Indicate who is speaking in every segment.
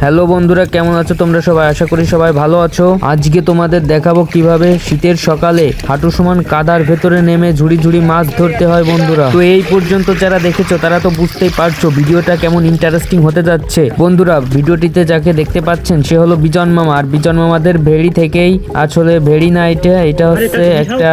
Speaker 1: Hello বন্ধুরা, কেমন আছো তোমরা সবাই? আশা করি সবাই ভালো আছো। আজকে তোমাদের দেখাবো কিভাবে শীতের সকালে হাঁটু সমান কাদার ভেতরে নেমে ঝুড়ি ঝুড়ি মাছ ধরতে হয় বন্ধুরা। তো এই পর্যন্ত যারা দেখেছো তারা তো বুঝতেই পারছো ভিডিওটা কেমন ইন্টারেস্টিং হতে যাচ্ছে। বন্ধুরা, ভিডিওটিতে যাকে দেখতে পাচ্ছেন সে হলো বিজন মামা। আর বিজন মামাদের ভেড়ি থেকেই, আসলে ভেড়ি না, এটা হচ্ছে একটা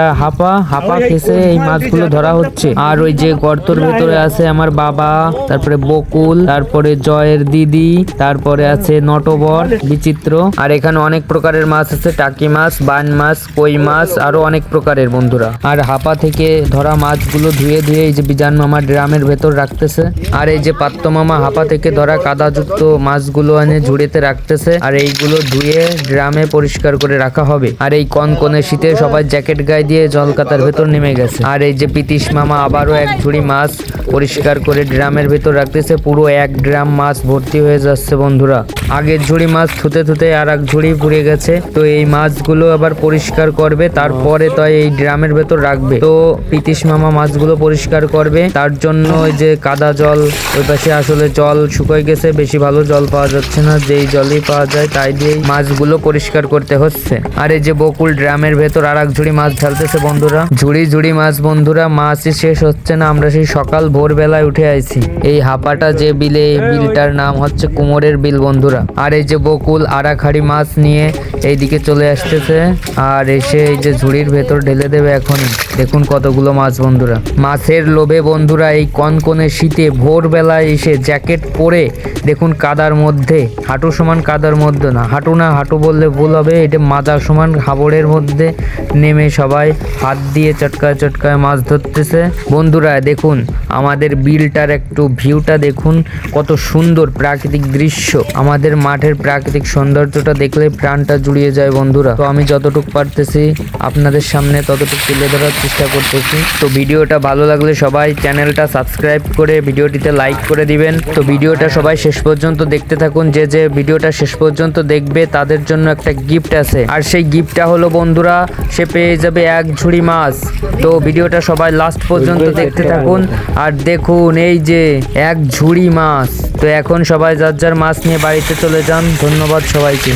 Speaker 1: হাপা খেসে এই মাছগুলো ধরা হচ্ছে। আর ওই যে গর্তর ভেতরে আছে আমার বাবা, তারপরে বকুল, তারপরে জয়ের দিদি, তারপরে আছে নটবর, বিচিত্র। আর এখানে অনেক প্রকারের মাছ আছে, টাকি মাছ, বান মাছ, কই মাছ, আরো অনেক প্রকারের বন্ধুরা। আর হাপা থেকে ধরা মাছগুলো ধুয়ে এই যে বিজান মামা ড্রামের ভেতর রাখতেছে। আর এই যে পাত্ত মামা হাপা থেকে ধরা কাদাযুক্ত মাছগুলো এনে ঝুড়িতে রাখতেছে। আর এইগুলো ধুয়ে ড্রামে পরিষ্কার করে রাখা হবে। আর এই কনকনে শীতে সবাই জ্যাকেট গায়ে দিয়ে জলকাতার ভেতর নেমে গেছে। আর এই যে পিতিশ মামা আবারও এক ঝুড়ি মাছ পরিষ্কার করে ড্রামের ভেতর রাখতেছে। পুরো 1 ড্রাম মাছ ভর্তি হয়ে যাচ্ছে বন্ধুরা। আগের ঝুড়ি মাছ থুতে আর এক ঝুড়ি পুড়ে গেছে। তো এই মাছগুলো আবার পরিষ্কার করবে, তারপরে তো এই ড্রামের ভেতর রাখবে। তো পিতিশ মামা মাছগুলো পরিষ্কার করবে, তার জন্য ওই যে কাদা জল, ওই পাশে আসলে জল শুকিয়ে গেছে, বেশি ভালো জল পাওয়া যাচ্ছে না, যেই জলই পাওয়া যায় তাই দিয়ে মাছগুলো পরিষ্কার করতে হচ্ছে। আর এই যে বকুল ড্রামের ভেতর আর এক ঝুড়ি মাছ ঢালতেছে বন্ধুরা। ঝুড়ি মাছ বন্ধুরা, মাছই শেষ হচ্ছে না। আমরা সেই সকাল ভোরবেলায় উঠে আইছি। এই হাপাটা যে বিলে, এই বিলটার নাম হচ্ছে কুমোরের বিল বন্ধুরা। আর এই যে বকুল আড়াখাড়ি মাছ নিয়ে এইদিকে চলে আসতেছে, আর এসে এই যে ঝুড়ির ভেতর ঢেলে দেবে এখনই। দেখুন কতগুলো মাছ বন্ধুরা। মাছের লোভে বন্ধুরা এই কনকনে শীতে ভোরবেলায় এসে জ্যাকেট পরে দেখুন কাদার মধ্যে, হাঁটু সমান কাদার মধ্যে না, হাঁটু বললে ভুল হবে, এটা মাজা সমান হাবড়ের মধ্যে নেমে সবাই হাত দিয়ে চটকায় মাছ ধরতেছে বন্ধুরা। দেখুন আমাদের বিলটার একটু ভিউটা দেখুন, কত সুন্দর প্রাকৃতিক দৃশ্য। আমাদের মাঠের প্রাকৃতিক সৌন্দর্যটা দেখলে প্রাণটা জুড়িয়ে যায় বন্ধুরা। তো আমি যতটুকু পারতেছি আপনাদের সামনে ততটুকু তুলে ধরার চেষ্টা করতেছি। তো ভিডিওটা ভালো লাগলে সবাই চ্যানেলটা সাবস্ক্রাইব করে ভিডিওটিতে লাইক করে দিবেন। তো ভিডিওটা সবাই শেষ পর্যন্ত দেখতে থাকুন। যে ভিডিওটা শেষ পর্যন্ত দেখবে তাদের জন্য একটা গিফট আছে। আর সেই গিফটটা হলো বন্ধুরা, সে পেয়ে যাবে 1 ঝুড়ি মাছ। তো ভিডিওটা সবাই লাস্ট পর্যন্ত দেখতে থাকুন। আর দেখুন এই যে 1 ঝুড়ি মাছ। তো এখন সবাই যার যার মাছ নিয়ে বাড়িতে চলে যান। ধন্যবাদ সবাইকে।